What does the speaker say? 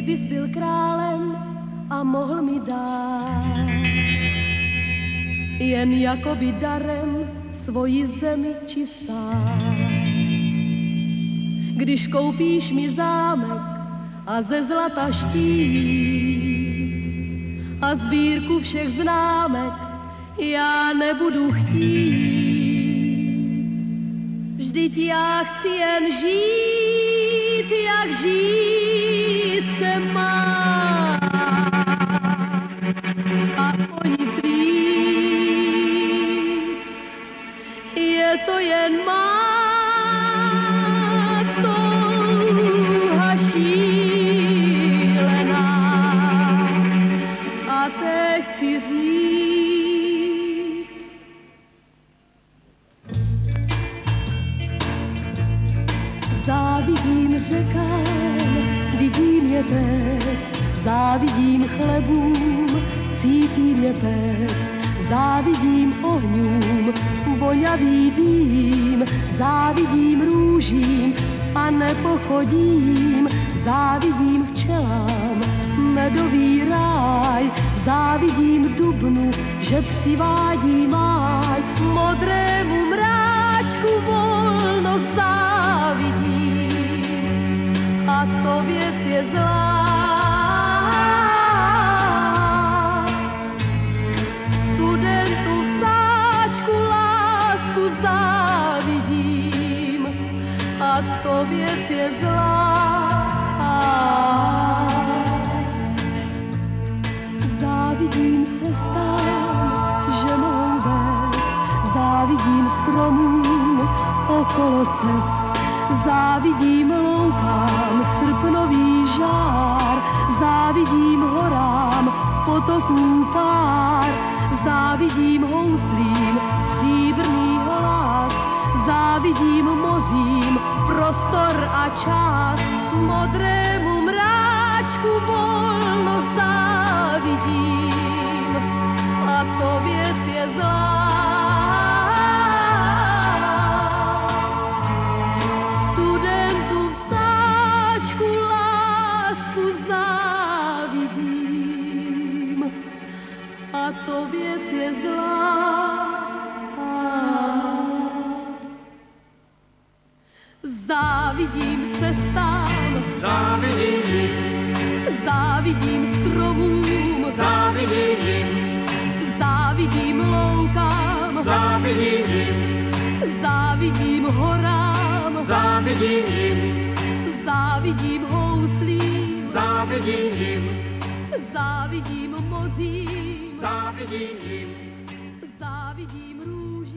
Kdybys byl králem a mohl mi dát jen jakoby darem svoji zemi čistá. Když koupíš mi zámek a ze zlata štít a sbírku všech známek já nebudu chtít. Vždyť já chci jen žít, jak žít se má. A o nic víc, je to jen má touha šílená. A te chci říct, závidím řekám, vidím je téct, závidím chlebům, cítím je péct, závidím ohňům, voňavý dým, závidím růžím a nepochodím, závidím včelám, medový ráj, závidím dubnu, že přivádí máj, modrému mráčku volnost závidím, a to věc je zlá. Studentu v sáčku lásku závidím, a to věc je zlá. Závidím cestám, že mohou vést, závidím stromům okolo cest, závidím loukám srpnový žár, závidím horám potoků pár, závidím houslím stříbrný hlas, závidím mořím prostor a čas, modrému mráčku volnost závidím, a to věc je zlá. Studentu v sáčku lásku závidím, a to věc je zlá. Závidím cestám, závidím jim, závidím stromům, závidím jim, závidím loukám, závidím jim, závidím horám, závidím jim, závidím houslím, závidím jim, závidím mořím, závidím jim, závidím růžím.